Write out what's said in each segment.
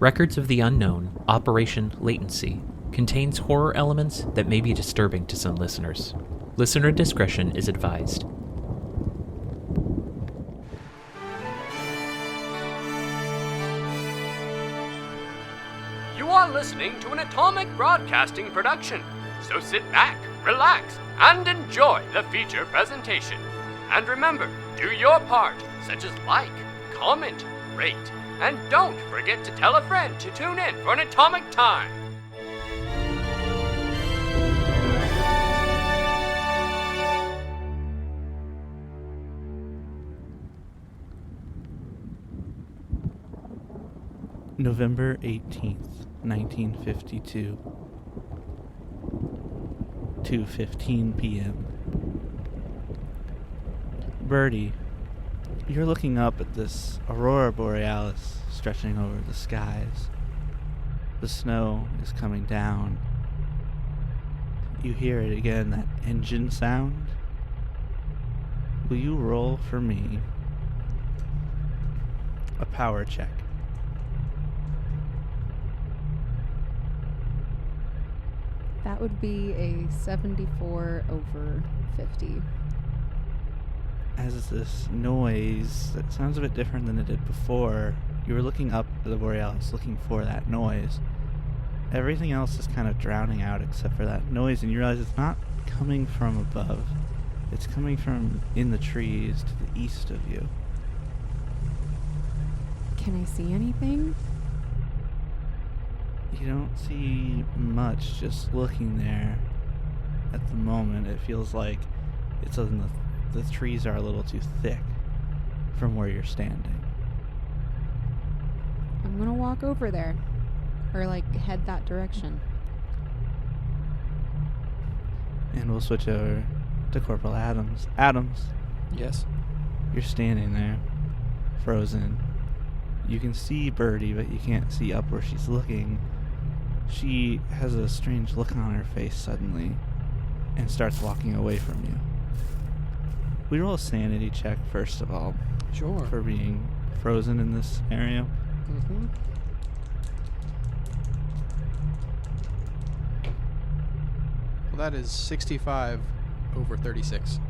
Records of the Unknown, Operation Latency, contains horror elements that may be disturbing to some listeners. Listener discretion is advised. You are listening to an Atomic Broadcasting production, so sit back, relax, and enjoy the feature presentation. And remember, do your part, such as like, comment, rate, and don't forget to tell a friend to tune in for an Atomic Time. November 18th, 1952, 2:15 p.m. Birdie, you're looking up at this aurora borealis stretching over the skies. The snow is coming down. You hear it again, that engine sound. Will you roll for me a power check? That would be a 74 over 50. As this noise that sounds a bit different than it did before, you were looking up at the borealis, looking for that noise. Everything else is kind of drowning out except for that noise, and you realize it's not coming from above. It's coming from in the trees to the east of you. Can I see anything? You don't see much just looking there at the moment. It feels like the trees are a little too thick from where you're standing. I'm gonna walk over there. Or, head that direction. And we'll switch over to Corporal Adams. Adams. Yes? You're standing there, frozen. You can see Birdie, but you can't see up where she's looking. She has a strange look on her face suddenly and starts walking away from you. We roll a sanity check, first of all. Sure. For being frozen in this area. Mm-hmm. Well, that is 65 over 36.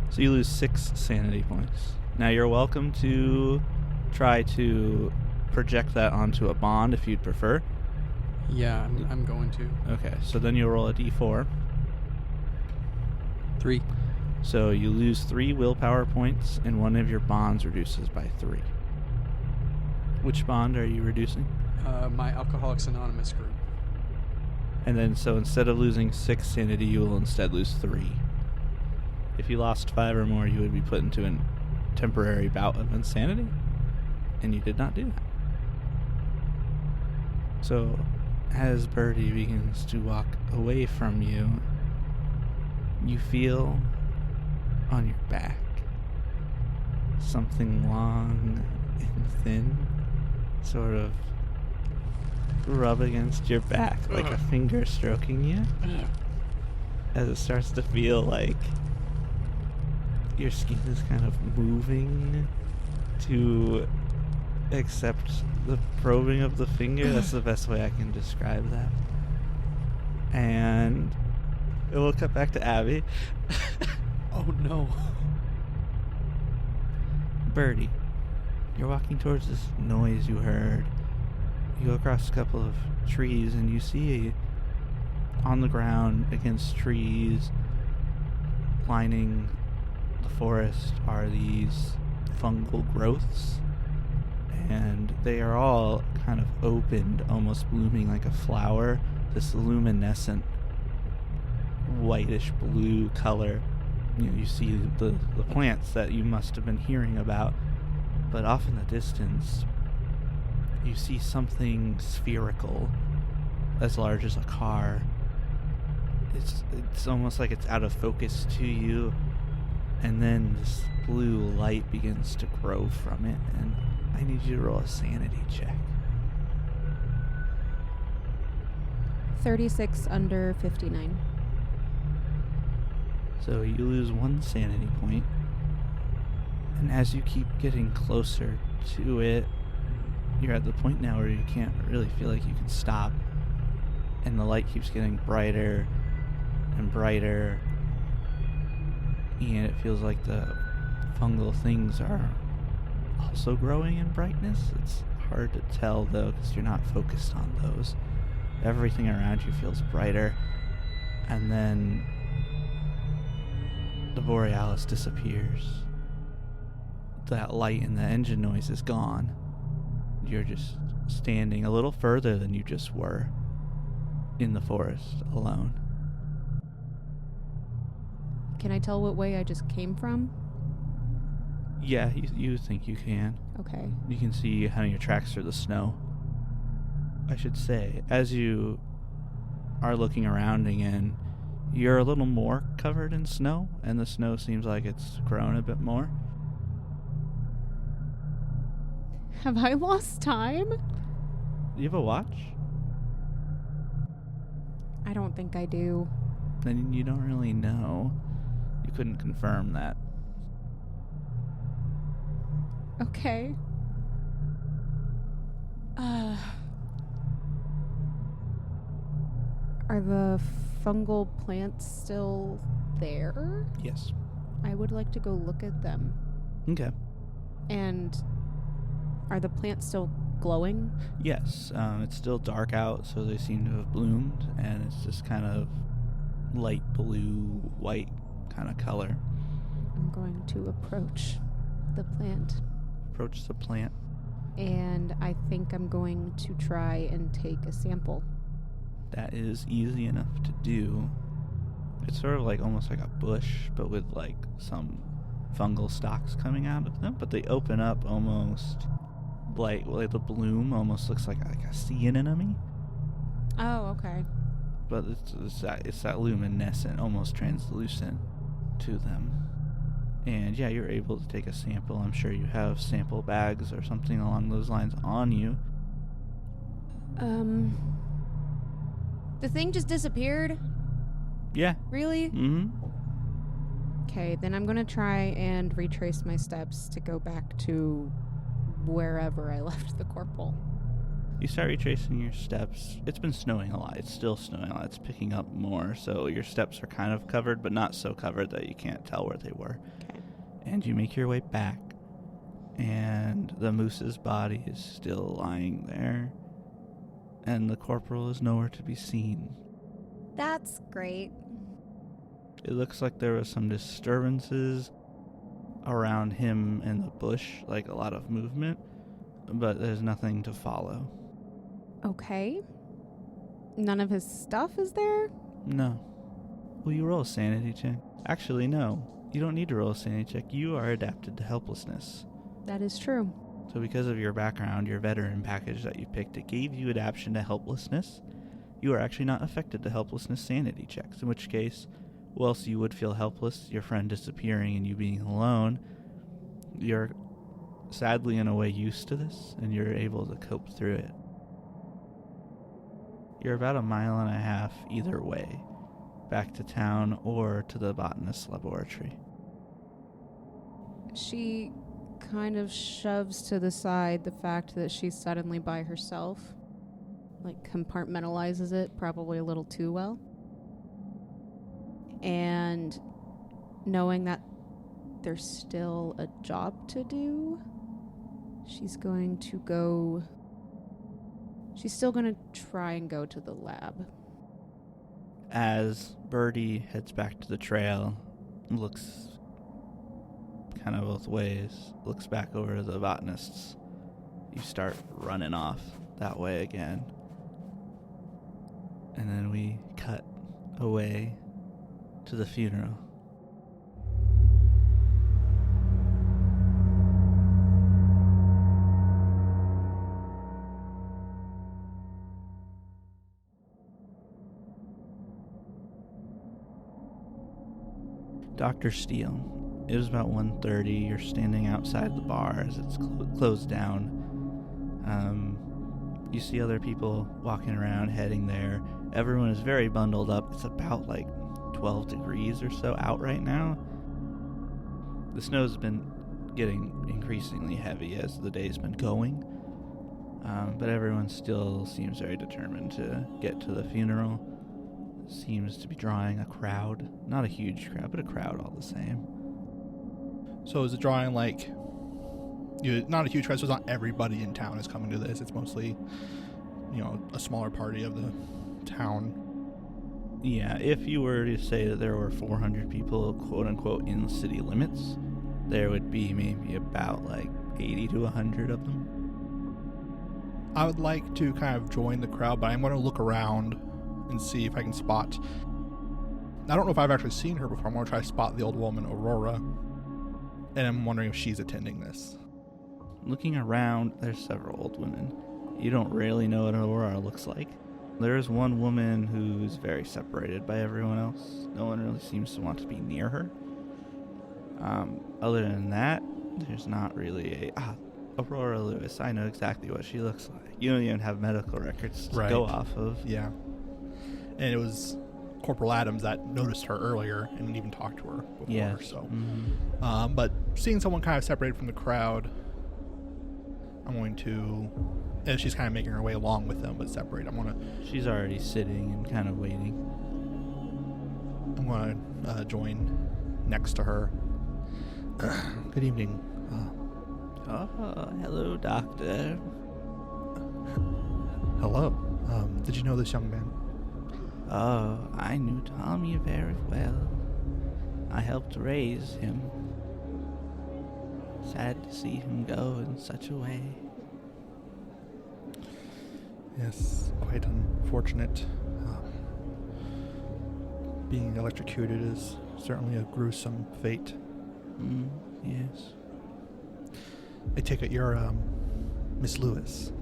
So you lose 6 sanity points. Now you're welcome to try to project that onto a bond if you'd prefer. Yeah, I'm going to. Okay, so then you'll roll a d4. 3. So you lose 3 willpower points, and one of your bonds reduces by 3. Which bond are you reducing? My Alcoholics Anonymous group. And then, so instead of losing 6 sanity, you will instead lose 3. If you lost 5 or more, you would be put into a temporary bout of insanity, and you did not do that. So, as Birdie begins to walk away from you, you feel on your back something long and thin sort of rub against your back, like a finger stroking you, as it starts to feel like your skin is kind of moving to accept the probing of the finger. That's the best way I can describe that. And it will cut back to Abby. Oh no. Birdie, you're walking towards this noise you heard. You go across a couple of trees and you see on the ground against trees lining the forest are these fungal growths, and they are all kind of opened, almost blooming like a flower, this luminescent whitish blue color. You see the plants that you must have been hearing about, but off in the distance you see something spherical as large as a car. It's almost like it's out of focus to you, and then this blue light begins to grow from it, and I need you to roll a sanity check. 36 under 59. So you lose 1 sanity point, and as you keep getting closer to it, you're at the point now where you can't really feel like you can stop, and the light keeps getting brighter and brighter, and it feels like the fungal things are also growing in brightness. It's hard to tell though, because you're not focused on those. Everything around you feels brighter, and then the Borealis disappears. That light and the engine noise is gone. You're just standing a little further than you just were in the forest alone. Can I tell what way I just came from? Yeah, you think you can. Okay. You can see how your tracks through the snow. I should say, as you are looking around again, you're a little more covered in snow, and the snow seems like it's grown a bit more. Have I lost time? You have a watch? I don't think I do. Then you don't really know. You couldn't confirm that. Okay. Are the fungal plants still there? Yes. I would like to go look at them. Okay. And are the plants still glowing? Yes. It's still dark out, so they seem to have bloomed, and it's just kind of light blue, white kind of color. I'm going to approach the plant. Approach the plant. And I think I'm going to try and take a sample. That is easy enough to do. It's sort of like almost like a bush, but with like some fungal stalks coming out of them. But they open up almost like the bloom almost looks like a sea anemone. Oh, okay. But it's that luminescent, almost translucent to them. And yeah, you're able to take a sample. I'm sure you have sample bags or something along those lines on you. The thing just disappeared? Yeah. Really? Mm-hmm. Okay, then I'm gonna try and retrace my steps to go back to wherever I left the corporal. You start retracing your steps. It's been snowing a lot. It's still snowing a lot. It's picking up more, so your steps are kind of covered, but not so covered that you can't tell where they were. Okay. And you make your way back, and the moose's body is still lying there, and the corporal is nowhere to be seen. That's great. It looks like there was some disturbances around him and the bush, like a lot of movement, but there's nothing to follow. Okay. None of his stuff is there? No. Will you roll a sanity check? Actually, no. You don't need to roll a sanity check. You are adapted to helplessness. That is true. So because of your background, your veteran package that you picked, it gave you adaptation to helplessness. You are actually not affected to helplessness sanity checks, in which case, whilst you would feel helpless, your friend disappearing and you being alone, you're sadly in a way used to this, and you're able to cope through it. You're about 1.5 miles either way, back to town or to the botanist's laboratory. She kind of shoves to the side the fact that she's suddenly by herself. Like, compartmentalizes it probably a little too well. And knowing that there's still a job to do, she's still going to try and go to the lab. As Birdie heads back to the trail, looks kind of both ways, looks back over to the botanists, you start running off that way again. And then we cut away to the funeral. Dr. Steele. It was about 1:30. You're standing outside the bar as it's closed down. You see other people walking around, heading there. Everyone is very bundled up. It's about like 12 degrees or so out right now. The snow's been getting increasingly heavy as the day's been going. But everyone still seems very determined to get to the funeral. Seems to be drawing a crowd. Not a huge crowd, but a crowd all the same. So is it drawing like, not a huge crowd, so it's not everybody in town is coming to this. It's mostly, a smaller party of the town. Yeah, if you were to say that there were 400 people, quote unquote, in the city limits, there would be maybe about like 80 to 100 of them. I would like to kind of join the crowd, but I'm going to look around and see if I can spot. I don't know if I've actually seen her before. I'm going to try to spot the old woman, Aurora. And I'm wondering if she's attending this. Looking around, there's several old women. You don't really know what Aurora looks like. There's one woman who's very separated by everyone else. No one really seems to want to be near her. Other than that, there's not really Aurora Lewis. I know exactly what she looks like. You don't even have medical records to go off of. Yeah. And it was Corporal Adams that noticed her earlier and even talked to her before. Yeah. So, but seeing someone kind of separated from the crowd, I'm going to, and she's kind of making her way along with them, but separate. She's already sitting and kind of waiting. I'm going to join next to her. Good evening. Hello, Doctor. Hello. Did you know this young man? Oh, I knew Tommy very well. I helped raise him. Sad to see him go in such a way. Yes, quite unfortunate. Being electrocuted is certainly a gruesome fate. Yes. I take it you're, Miss Lewis.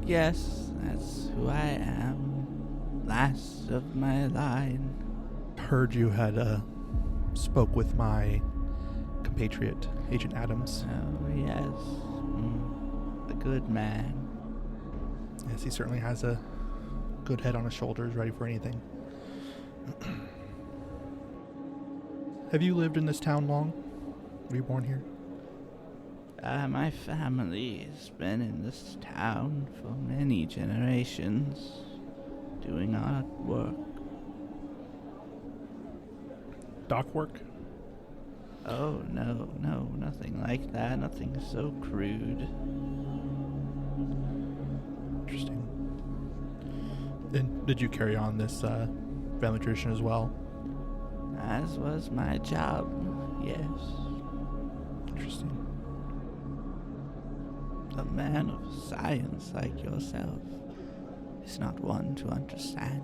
Yes, that's who I am. Last of my line. Heard you had, spoke with my compatriot, Agent Adams. Oh, yes. A good man. Yes, he certainly has a good head on his shoulders, ready for anything. Have you lived in this town long? Were you born here? My family has been in this town for many generations, doing odd work. Dock work? Oh, no, nothing like that, nothing so crude. Interesting. And did you carry on this family tradition as well? As was my job, yes. Interesting. A man of science like yourself is not one to understand.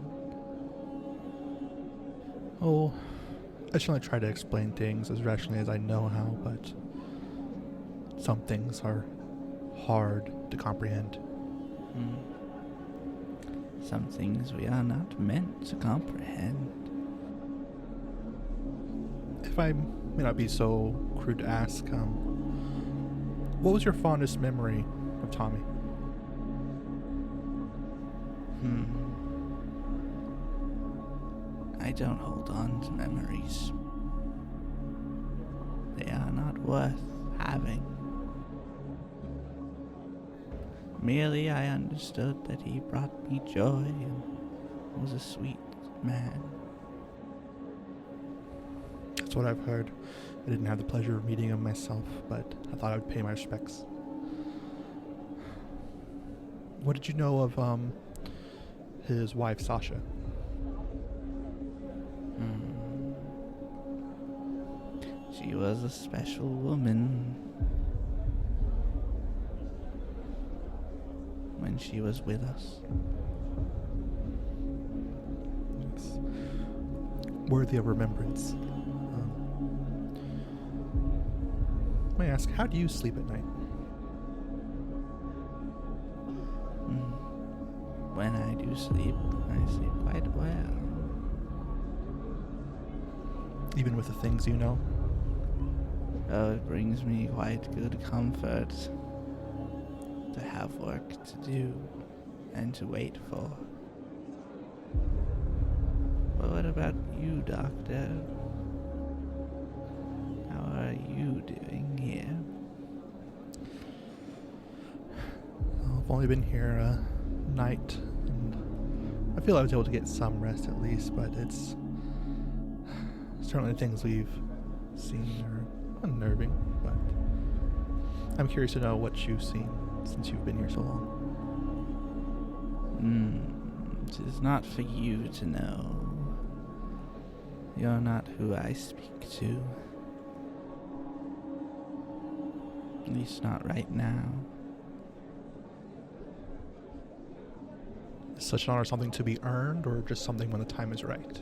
Oh, I generally try to explain things as rationally as I know how, but some things are hard to comprehend. Some things we are not meant to comprehend. If I may not be so crude to ask, what was your fondest memory of Tommy? I don't hold on to memories. They are not worth having. Merely I understood that he brought me joy and was a sweet man. That's what I've heard. I didn't have the pleasure of meeting him myself, but I thought I would pay my respects. What did you know of his wife, Sasha? She was a special woman. When she was with us. It's worthy of remembrance. May I ask, how do you sleep at night? When I do sleep, I sleep quite well. Even with the things you know? Oh, it brings me quite good comfort to have work to do and to wait for. But what about you, Doctor? How are you doing here? Oh, I've only been here a night, and I feel I was able to get some rest at least, but it's certainly things we've seen are unnerving, but I'm curious to know what you've seen since you've been here so long. It is not for you to know. You're not who I speak to. At least not right now. Is such an honor something to be earned, or just something when the time is right?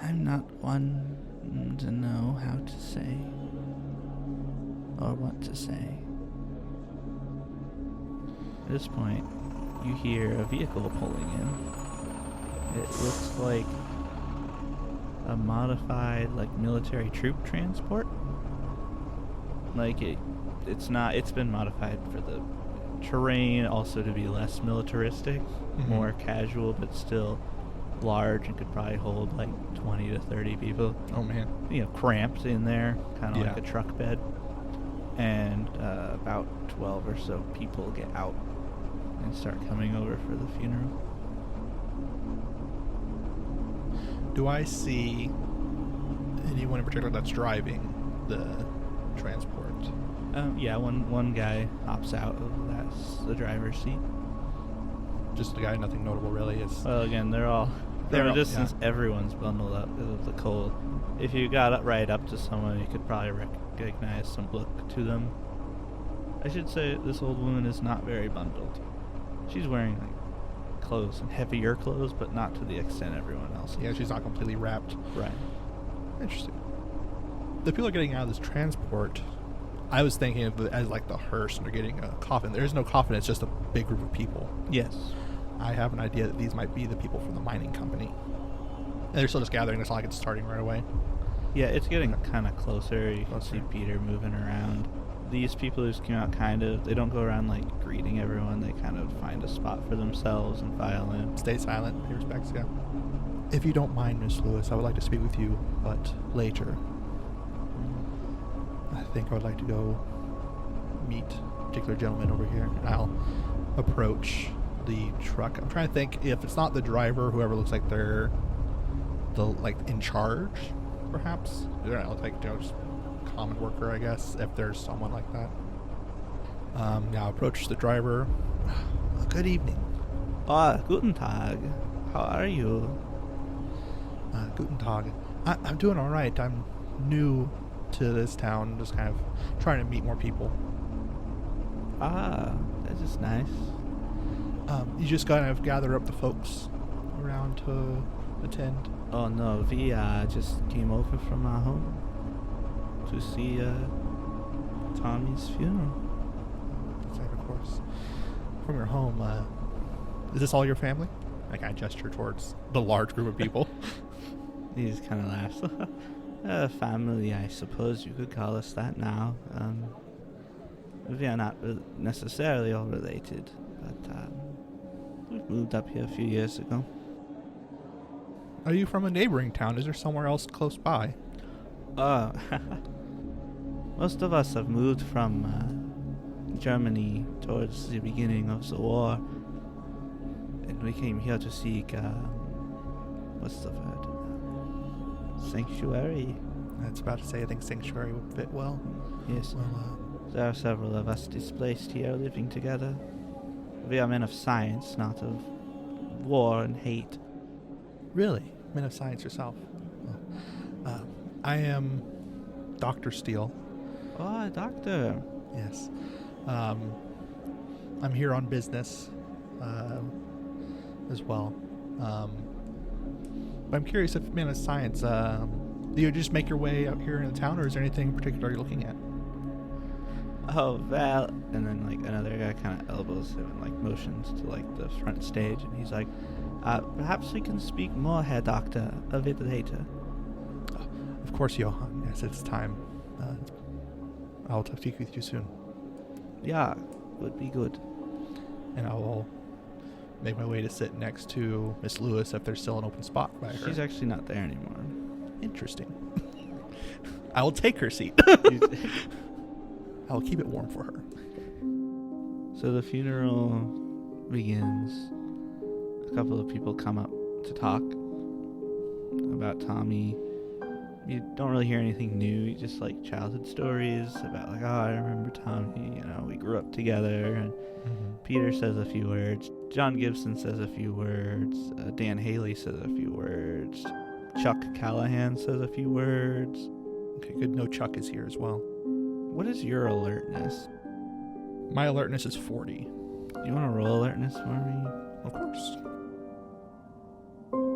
I'm not one to know how to say or what to say. At this point, you hear a vehicle pulling in. It looks like a modified, military troop transport. It's been modified for the terrain, also to be less militaristic, more casual, but still large and could probably hold 20 to 30 people. Oh man. Cramped in there, kind of like a truck bed. And about 12 or so people get out and start coming over for the funeral. Do I see anyone in particular that's driving the transport? One guy hops out of the driver's seat. Just the guy, nothing notable really. Well, again, from a distance, everyone's bundled up because of the cold. If you got right up to someone, you could probably recognize some look to them. I should say this old woman is not very bundled. She's wearing clothes and heavier clothes, but not to the extent everyone else is. Yeah, she's not completely wrapped. Right. Interesting. The people are getting out of this transport. I was thinking of it as the hearse, and they're getting a coffin. There is no coffin, it's just a big group of people. Yes. I have an idea that these might be the people from the mining company. And they're still just gathering. It's not like it's starting right away. Yeah, it's getting kind of closer. You can see Peter moving around. These people who just came out they don't go around greeting everyone. They kind of find a spot for themselves and file in. Stay silent, pay respects, yeah. If you don't mind, Miss Lewis, I would like to speak with you, but later. I think I would like to go meet a particular gentleman over here. And I'll approach the truck. I'm trying to think if it's not the driver, whoever looks like they're in charge, perhaps. They don't look like just common worker, I guess, if there's someone like that. Now approach the driver. Good evening. Guten Tag. How are you? Guten Tag. I'm doing all right. I'm new to this town, just kind of trying to meet more people. That is nice. You just kind of gather up the folks around to attend. Oh no, we just came over from our home to see Tommy's funeral. That's right, of course. From your home, is this all your family? I kind of gesture towards the large group of people. He just kind of laughs. Family, I suppose you could call us that now. We are not necessarily all related, but we moved up here a few years ago. Are you from a neighboring town? Is there somewhere else close by? Most of us have moved from Germany towards the beginning of the war, and we came here to seek, what's the word? Sanctuary. I was about to say, I think sanctuary would fit well. Yes. Well, there are several of us displaced here living together. We are men of science, not of war and hate. Really? Men of science yourself? Well, I am Dr. Steele. Oh, a doctor. Yes. I'm here on business as well. But I'm curious if men of science, do you just make your way out here in the town, or is there anything in particular you're looking at? Oh, well, and then another guy kind of elbows him and motions to the front stage, and he's like, perhaps we can speak more, Herr Doctor, a bit later. Of course, Johann. Yes, it's time. I'll speak with you soon. Yeah, would be good. And I will make my way to sit next to Miss Lewis if there's still an open spot by her. She's actually not there anymore. Interesting. I will take her seat. I'll keep it warm for her. So the funeral begins. A couple of people come up to talk about Tommy. You don't really hear anything new. You just like childhood stories about like, oh, I remember Tommy. You know, we grew up together. And Peter says a few words. John Gibson says a few words. Dan Haley says a few words. Chuck Callahan says a few words. Okay, good. No Chuck is here as well. What is your alertness? My alertness is 40. You want to roll alertness for me? Of course.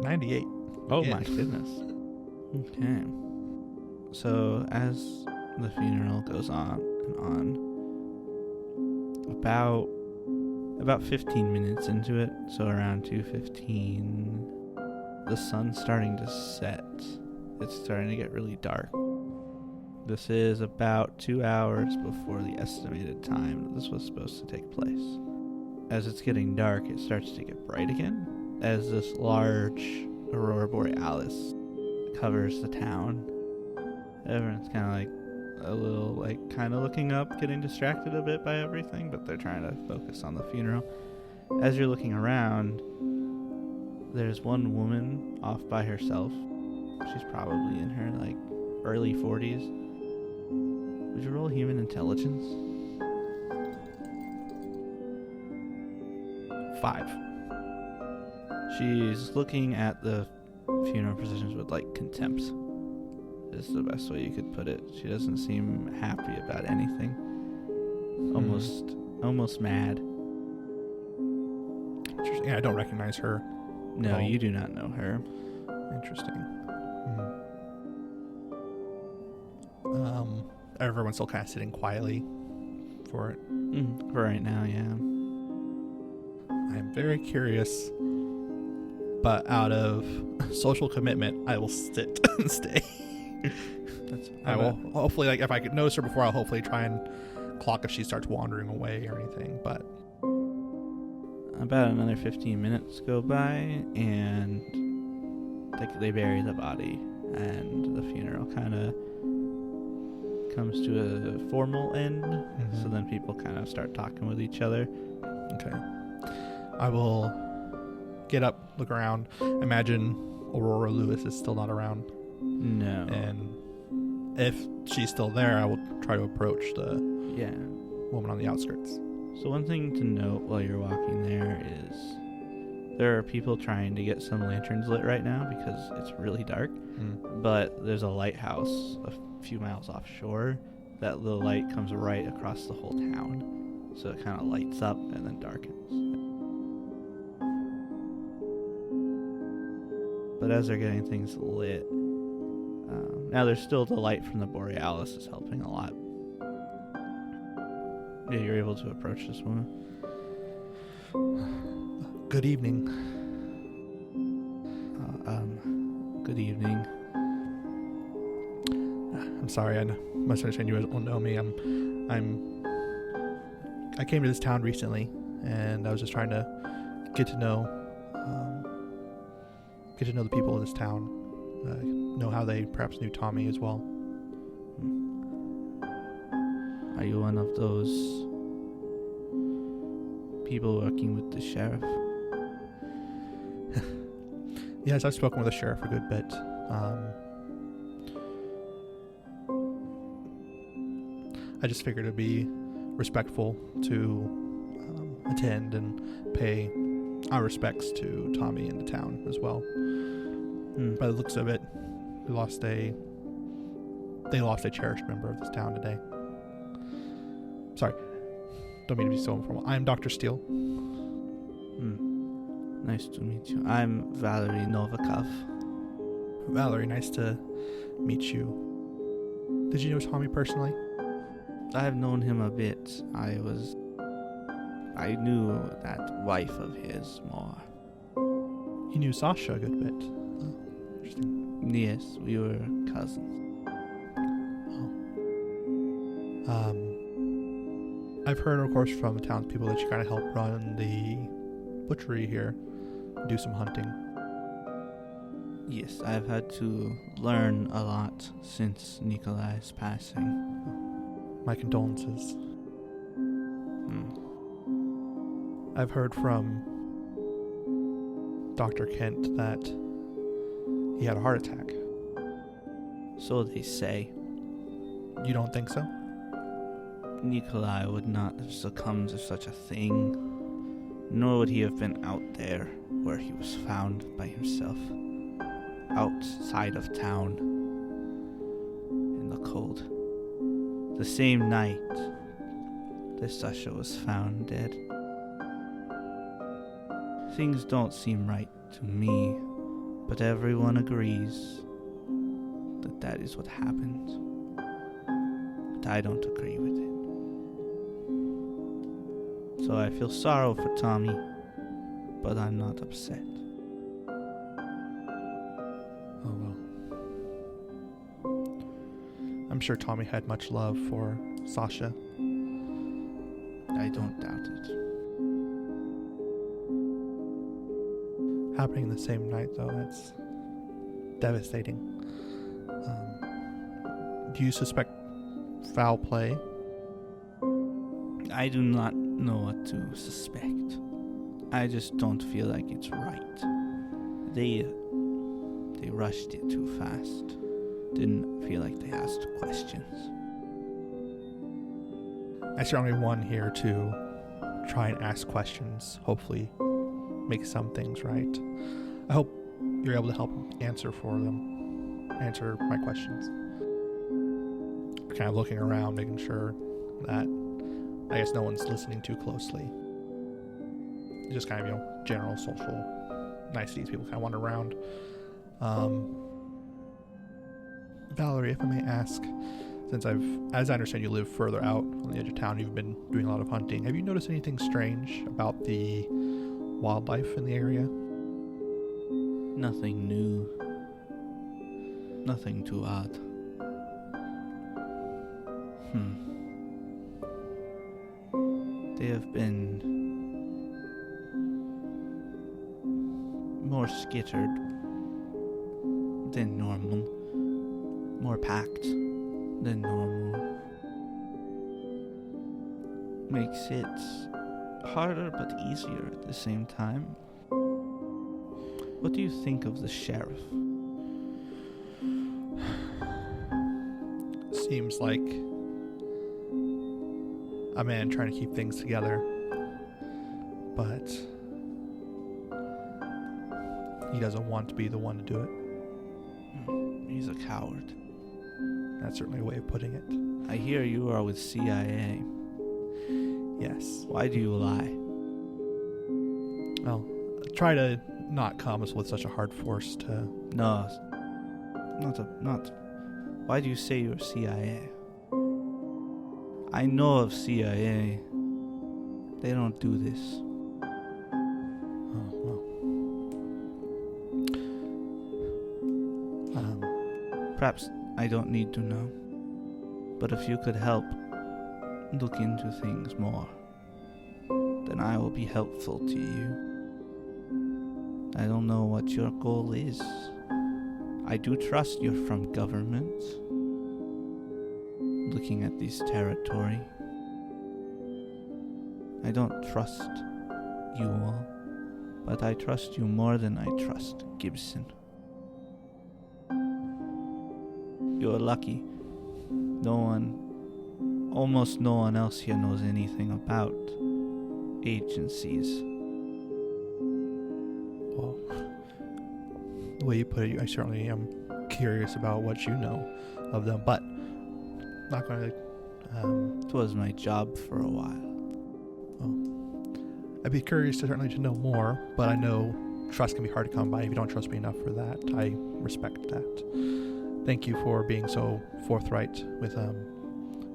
98. Oh Yeah. my goodness. Okay. So as the funeral goes on and on, about 15 minutes into it, so around 2:15, the sun's starting to set. It's starting to get really dark. This is about 2 hours before the estimated time that this was supposed to take place. As it's getting dark, it starts to get bright again, as this large aurora borealis covers the town. Everyone's kind of like a little like kind of looking up, getting distracted a bit by everything, but they're trying to focus on the funeral. As you're looking around, there's one woman off by herself. She's probably in her like early 40s. Would you roll human intelligence? 5. She's looking at the funeral processions with like contempt. Is the best way you could put it. She doesn't seem happy about anything. Almost mad. Interesting. Yeah, I don't recognize her. No, Oh. you do not know her. Interesting. Everyone's still kind of sitting quietly for it. For right now, yeah. I'm very curious, but out of social commitment, I will sit and stay. I will hopefully, like, if I could notice her before, I'll hopefully try and clock if she starts wandering away or anything. But About another 15 minutes go by, and they bury the body, and the funeral kind of comes to a formal end. So then people kind of start talking with each other. Okay. I will get up, look around. Imagine Aurora Lewis is still not around. No. And if she's still there, I will try to approach the Yeah. woman on the outskirts. So one thing to note while you're walking there is there are people trying to get some lanterns lit right now because it's really dark. But there's a lighthouse a few miles offshore that the light comes right across the whole town. So it kind of lights up and then darkens. But as they're getting things lit, now there's still the light from the Borealis is helping a lot. Yeah, you're able to approach this woman. Good evening. Good evening. I'm sorry, I must understand you don't know me. I came to this town recently, and I was just trying to get to know the people of this town, know how they perhaps knew Tommy as well. Are you one of those people working with the sheriff? Yes, I've spoken with the sheriff a good bit. I just figured it'd be respectful to attend and pay our respects to Tommy and the town as well. By the looks of it, they lost a cherished member of this town today. Sorry, don't mean to be so informal. I'm Dr. Steele. Nice to meet you. I'm Valerie Novikov. Valerie, nice to meet you. Did you know Tommy personally? I've known him a bit. I knew that wife of his more. You knew Sasha a good bit. Oh, interesting. Yes, we were cousins. I've heard, of course, from the townspeople that you kind of help run the butchery here, do some hunting. Yes, I've had to learn a lot since Nikolai's passing. My condolences. I've heard from Dr. Kent that he had a heart attack. So they say. You don't think so? Nikolai would not have succumbed to such a thing, nor would he have been out there where he was found by himself, outside of town, in the cold. The same night that Sasha was found dead. Things don't seem right to me, but everyone agrees that that is what happened. But I don't agree with it. So I feel sorrow for Tommy, but I'm not upset. Oh well. I'm sure Tommy had much love for Sasha. I don't doubt it. Happening the same night, though, that's devastating. Do you suspect foul play? I do not know what to suspect. I just don't feel like it's right. They rushed it too fast. Didn't feel like they asked questions. I certainly want here to try and ask questions, hopefully make some things right. I hope you're able to help answer my questions. Kind of looking around, making sure that I guess no one's listening too closely. Just kind of, general social niceties. People kind of wander around. Valerie, if I may ask, since as I understand, you live further out on the edge of town, you've been doing a lot of hunting. Have you noticed anything strange about the wildlife in the area? Nothing new. Nothing too odd. They have been more skittered than normal, more packed than normal. Makes it harder but easier at the same time. What do you think of the sheriff? Seems like a man trying to keep things together, but he doesn't want to be the one to do it. He's a coward. That's certainly a way of putting it. I hear you are with CIA. Yes. Why do you lie? Well, try to not come with such a hard force to... No, not. Why do you say you're CIA? I know of CIA. They don't do this. Oh, well. Perhaps I don't need to know. But if you could help look into things more, then I will be helpful to you. I don't know what your goal is. I do trust you're from government. Looking at this territory, I don't trust you all, but I trust you more than I trust Gibson. You're lucky. Almost no one else here knows anything about agencies. Well, the way you put it, I certainly am curious about what you know of them, but not going to... It was my job for a while. Well, I'd be curious certainly to know more, but I know trust can be hard to come by if you don't trust me enough for that. I respect that. Thank you for being so forthright with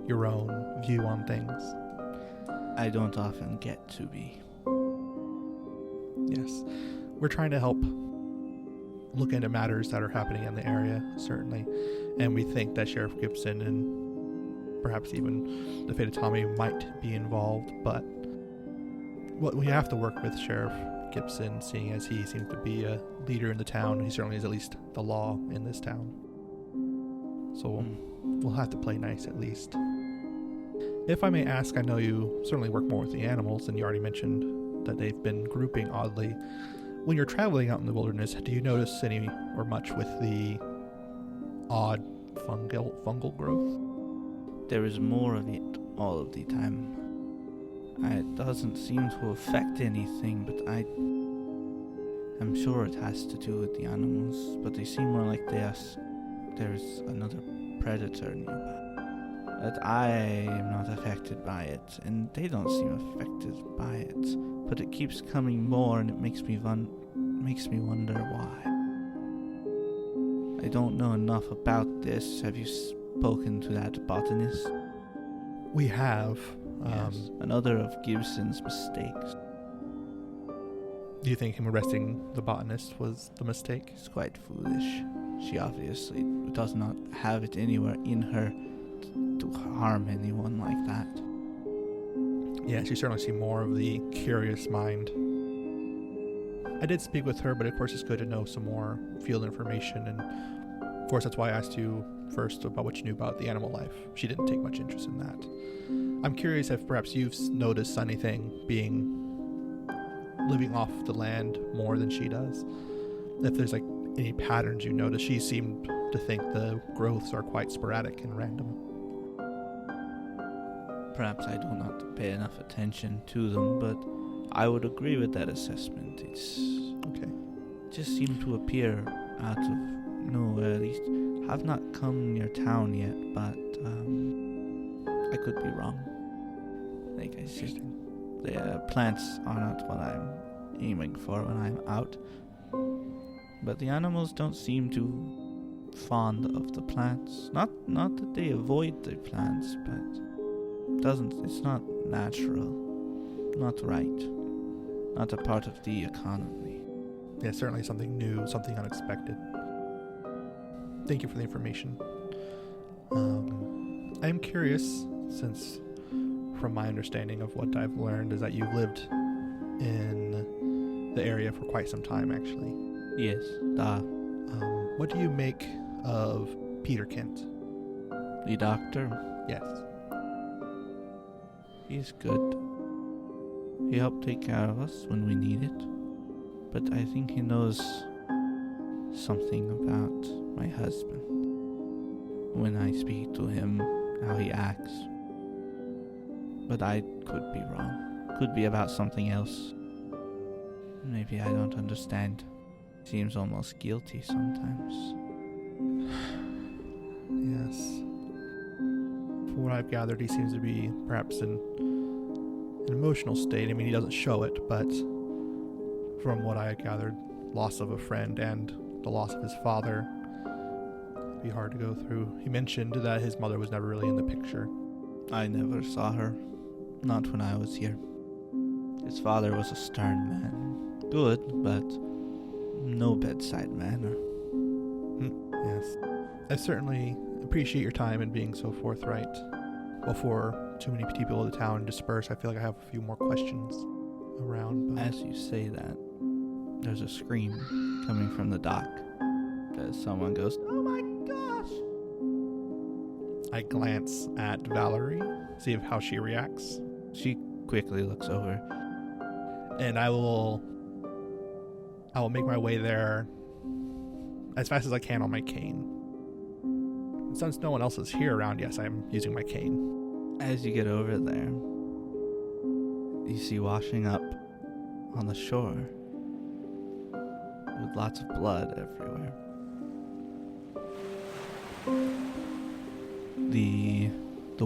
your own view on things. I don't often get to be. Yes. We're trying to help look into matters that are happening in the area, certainly. And we think that Sheriff Gibson and perhaps even the fate of Tommy might be involved, but what we have to work with Sheriff Gibson, seeing as he seems to be a leader in the town. He certainly is at least the law in this town. So we'll have to play nice at least. If I may ask, I know you certainly work more with the animals, and you already mentioned that they've been grouping oddly. When you're traveling out in the wilderness, do you notice any or much with the odd fungal growth? There is more of it all of the time. It doesn't seem to affect anything, but I'm sure it has to do with the animals, but they seem more like there's another predator nearby. But I am not affected by it, and they don't seem affected by it. But it keeps coming more, and it makes me wonder why. I don't know enough about this. Have you spoken to that botanist? We have. Yes, another of Gibson's mistakes. Do you think him arresting the botanist was the mistake? It's quite foolish. She obviously does not have it anywhere in her to harm anyone like that. Yeah, she certainly seemed more of the curious mind. I did speak with her, but of course it's good to know some more field information, and of course that's why I asked you first about what you knew about the animal life. She didn't take much interest in that. I'm curious if perhaps you've noticed anything living off the land more than she does. If there's any patterns you notice. She seemed to think the growths are quite sporadic and random. Perhaps I do not pay enough attention to them, but I would agree with that assessment. It's okay. Just seemed to appear out of nowhere. At least I've not come near town yet, but I could be wrong. Like I said, the plants are not what I'm aiming for when I'm out. But the animals don't seem too fond of the plants. Not that they avoid the plants, but it's not natural, not right, not a part of the economy. Yeah, certainly something new, something unexpected. Thank you for the information. I am curious, since from my understanding of what I've learned is that you've lived in the area for quite some time, actually. Yes. What do you make of Peter Kent? The doctor? Yes. He's good. He helped take care of us when we need it. But I think he knows something about my husband. When I speak to him, how he acts. But I could be wrong. Could be about something else. Maybe I don't understand. Seems almost guilty sometimes. Yes. From what I've gathered, he seems to be perhaps in an emotional state. I mean, he doesn't show it, but from what I gathered, loss of a friend and the loss of his father would be hard to go through. He mentioned that his mother was never really in the picture. I never saw her. Not when I was here. His father was a stern man. Good, but no bedside manner. Yes. I certainly appreciate your time and being so forthright. Before too many people of the town disperse, I feel like I have a few more questions around. But as you say that, there's a scream coming from the dock as someone goes, "Oh my gosh!" I glance at Valerie, see how she reacts. She quickly looks over. And I will make my way there as fast as I can on my cane. Since no one else is here around, yes, I'm using my cane. As you get over there, you see washing up on the shore with lots of blood everywhere. The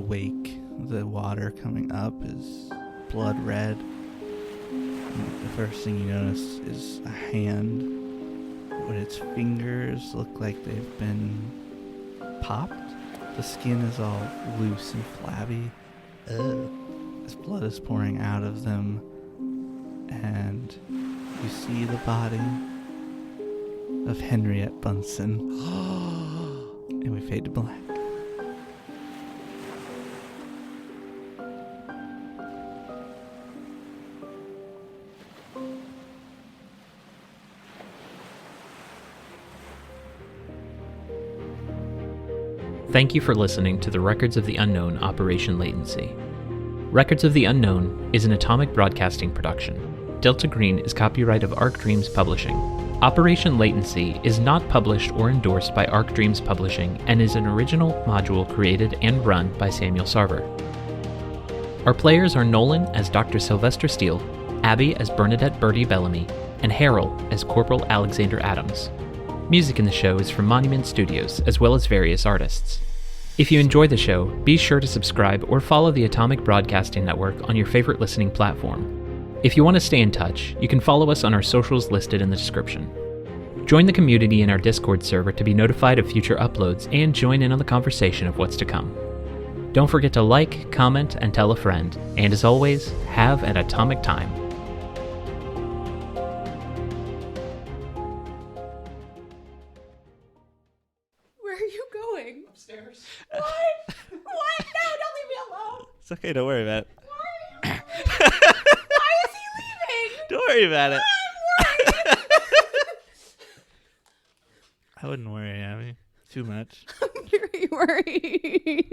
wake, the water coming up is blood red. And the first thing you notice is a hand with its fingers look like they've been popped. The skin is all loose and flabby. As blood is pouring out of them, and you see the body of Henriette Bunsen. And we fade to black. Thank you for listening to the Records of the Unknown Operation Latency. Records of the Unknown is an Atomic Broadcasting production. Delta Green is copyright of Arc Dreams Publishing. Operation Latency is not published or endorsed by Arc Dreams Publishing and is an original module created and run by Samuel Sarver. Our players are Nolan as Dr. Sylvester Steele, Abby as Bernadette Birdie Bellamy, and Harrel as Corporal Alexander Adams. Music in the show is from Monument Studios, as well as various artists. If you enjoy the show, be sure to subscribe or follow the Atomic Broadcasting Network on your favorite listening platform. If you want to stay in touch, you can follow us on our socials listed in the description. Join the community in our Discord server to be notified of future uploads and join in on the conversation of what's to come. Don't forget to like, comment, and tell a friend. And as always, have an atomic time. Where are you going? Upstairs. What? What? No, don't leave me alone. It's okay, don't worry about it. Why is he leaving? Don't worry about it. I'm worried. I wouldn't worry, Abby. Too much. I'm very worried.